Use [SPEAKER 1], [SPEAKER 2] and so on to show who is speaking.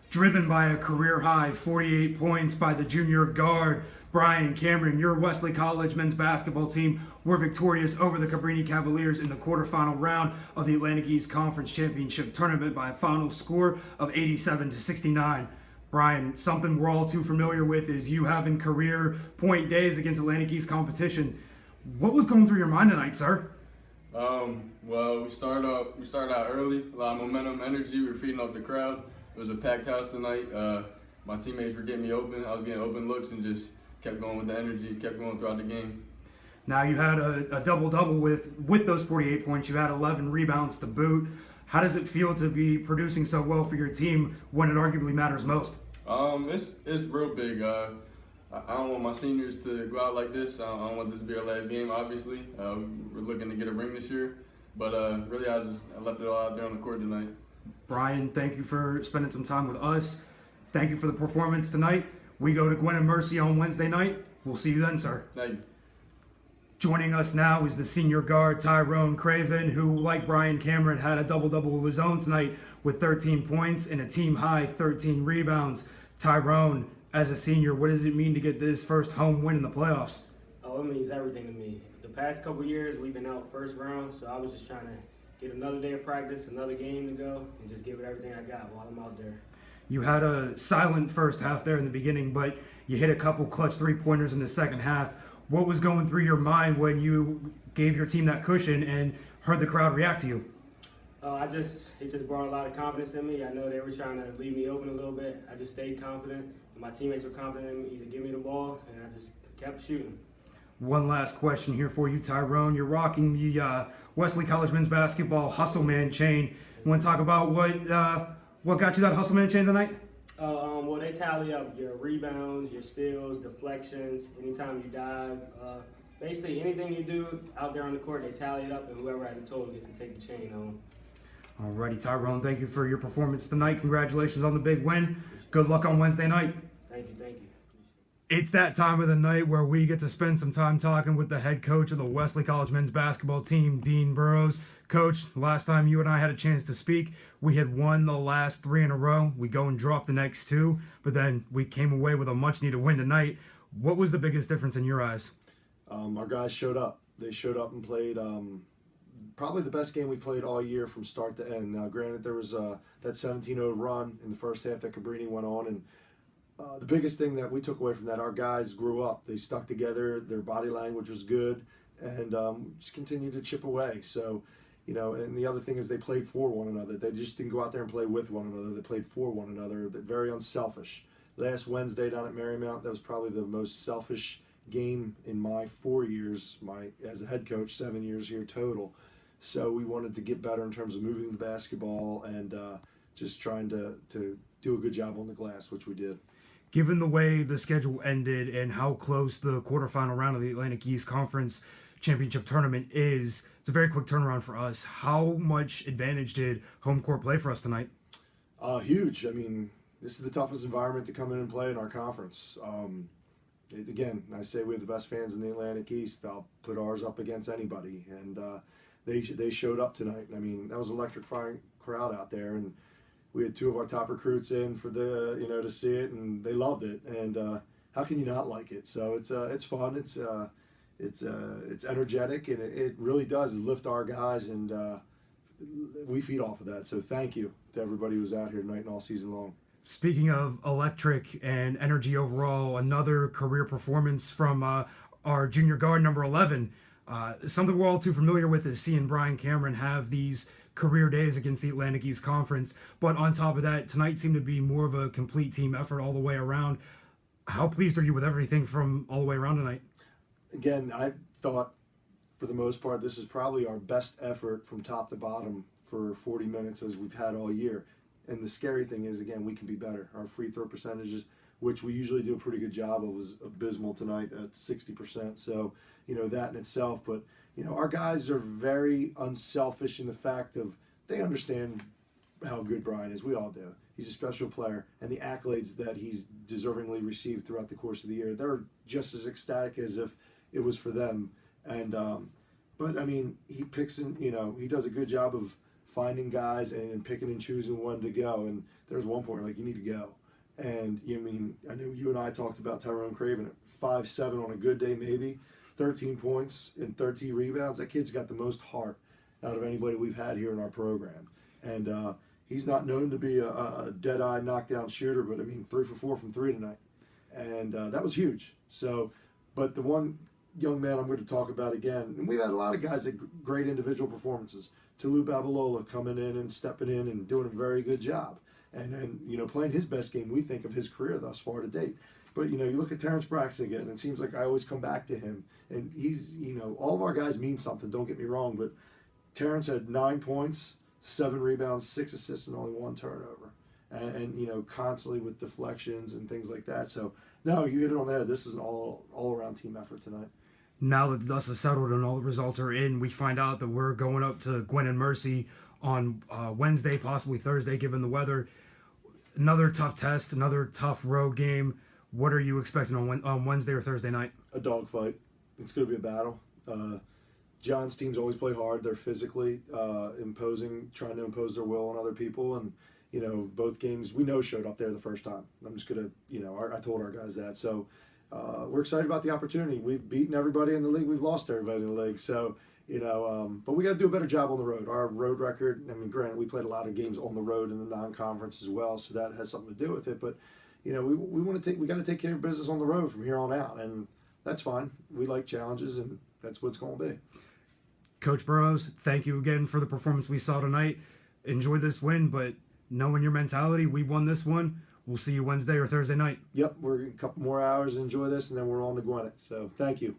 [SPEAKER 1] Driven by a career-high 48 points by the junior guard, Brian Cameron, your Wesley College men's basketball team were victorious over the Cabrini Cavaliers in the quarterfinal round of the Atlantic East Conference Championship Tournament by a final score of 87-69. Brian, something we're all too familiar with is you having career point days against Atlantic East competition. What was going through your mind tonight, sir?
[SPEAKER 2] Well, we started out early, a lot of momentum, energy. We were feeding off the crowd. It was a packed house tonight. My teammates were getting me open. I was getting open looks and just kept going with the energy, kept going throughout the game.
[SPEAKER 1] Now you had a double-double with those 48 points. You had 11 rebounds to boot. How does it feel to be producing so well for your team when it arguably matters most?
[SPEAKER 2] It's real big. I don't want my seniors to go out like this. I don't want this to be our last game, obviously. We're looking to get a ring this year. But really, I left it all out there on the court tonight.
[SPEAKER 1] Brian, thank you for spending some time with us. Thank you for the performance tonight. We go to Gwen and Mercy on Wednesday night. We'll see you then, sir.
[SPEAKER 2] Thank you.
[SPEAKER 1] Joining us now is the senior guard, Tyrone Craven, who, like Brian Cameron, had a double-double of his own tonight with 13 points and a team-high 13 rebounds. Tyrone, as a senior, what does it mean to get this first home win in the playoffs?
[SPEAKER 3] Oh, it means everything to me. The past couple years, we've been out first round, so I was just trying to get another day of practice, another game to go, and just give it everything I got while I'm out there.
[SPEAKER 1] You had a silent first half there in the beginning, but you hit a couple clutch three-pointers in the second half. What was going through your mind when you gave your team that cushion and heard the crowd react to you?
[SPEAKER 3] It just brought a lot of confidence in me. I know they were trying to leave me open a little bit. I just stayed confident, and my teammates were confident in me to give me the ball, and I just kept shooting.
[SPEAKER 1] One last question here for you, Tyrone. You're rocking the Wesley College men's basketball Hustle Man chain. You want to talk about what got you that Hustle Man chain tonight?
[SPEAKER 3] Well, they tally up your rebounds, your steals, deflections, anytime you dive. Basically, anything you do out there on the court, they tally it up, and whoever has the total gets to take the chain home.
[SPEAKER 1] Alrighty, Tyrone, thank you for your performance tonight. Congratulations on the big win. Good luck on Wednesday night.
[SPEAKER 3] Thank you.
[SPEAKER 1] It's that time of the night where we get to spend some time talking with the head coach of the Wesley College men's basketball team, Dean Burrows. Coach, last time you and I had a chance to speak, we had won the last 3 in a row. We go and drop the next 2, but then we came away with a much-needed win tonight. What was the biggest difference in your eyes?
[SPEAKER 4] Our guys showed up. They showed up and played probably the best game we played all year from start to end. Now, granted, there was that 17-0 run in the first half that Cabrini went on, and the biggest thing that we took away from that, our guys grew up. They stuck together. Their body language was good, and just continued to chip away. So, and the other thing is they played for one another. They just didn't go out there and play with one another. They played for one another. They're very unselfish. Last Wednesday down at Marymount, that was probably the most selfish game in my 4 years, as a head coach, 7 years here total. So we wanted to get better in terms of moving the basketball and just trying to do a good job on the glass, which we did.
[SPEAKER 1] Given the way the schedule ended and how close the quarterfinal round of the Atlantic East Conference Championship Tournament is, it's a very quick turnaround for us. How much advantage did home court play for us tonight?
[SPEAKER 4] Huge. I mean, this is the toughest environment to come in and play in our conference. Again, I say we have the best fans in the Atlantic East. I'll put ours up against anybody, and they showed up tonight. I mean, that was an electrifying crowd out there, and we had 2 of our top recruits in for the to see it, and they loved it. And how can you not like it? So it's fun. It's energetic, and it really does lift our guys, and we feed off of that. So thank you to everybody who was out here tonight and all season long.
[SPEAKER 1] Speaking of electric and energy overall, another career performance from our junior guard, number 11. Something we're all too familiar with is seeing Brian Cameron have these career days against the Atlantic East Conference. But on top of that, tonight seemed to be more of a complete team effort all the way around. How pleased are you with everything from all the way around tonight?
[SPEAKER 4] Again, I thought for the most part this is probably our best effort from top to bottom for 40 minutes as we've had all year. And the scary thing is, again, we can be better. Our free throw percentages, which we usually do a pretty good job of, was abysmal tonight at 60%. So, that in itself. But, our guys are very unselfish in the fact of they understand how good Brian is. We all do. He's a special player. And the accolades that he's deservingly received throughout the course of the year, they're just as ecstatic as if it was for them. And, but, I mean, he picks and, he does a good job of finding guys and picking and choosing when to go. And there's one point like, you need to go. And I know you and I talked about Tyrone Craven at 5'7" on a good day, maybe 13 points and 13 rebounds. That kid's got the most heart out of anybody we've had here in our program. And he's not known to be a dead-eye knockdown shooter, but 3 for 4 from 3 tonight. And that was huge. So, but the one young man I'm going to talk about again, and we've had a lot of guys that great individual performances. Tulu Babalola coming in and stepping in and doing a very good job. And then, playing his best game, we think, of his career thus far to date. But, you look at Terrence Braxton again, and it seems like I always come back to him. And he's, all of our guys mean something, don't get me wrong, but Terrence had 9 points, 7 rebounds, 6 assists, and only 1 turnover. And constantly with deflections and things like that. So, no, you hit it on the head. This is an all-around team effort tonight.
[SPEAKER 1] Now that the dust is settled and all the results are in, we find out that we're going up to Gwen and Mercy on Wednesday, possibly Thursday, given the weather. Another tough test, another tough road game. What are you expecting on Wednesday or Thursday night?
[SPEAKER 4] A dogfight. It's going to be a battle. John's teams always play hard. They're physically imposing, trying to impose their will on other people. And, both games we know showed up there the first time. I'm just going to, I told our guys that. So we're excited about the opportunity. We've beaten everybody in the league. We've lost everybody in the league. So, but we got to do a better job on the road. Our road record, granted, we played a lot of games on the road in the non-conference as well, so that has something to do with it. But, we got to take care of business on the road from here on out, and that's fine. We like challenges, and that's what it's going to be.
[SPEAKER 1] Coach Burrows, thank you again for the performance we saw tonight. Enjoy this win, but knowing your mentality, we won this one. We'll see you Wednesday or Thursday night.
[SPEAKER 4] Yep, we're a couple more hours to enjoy this, and then we're on to Gwinnett. So thank you.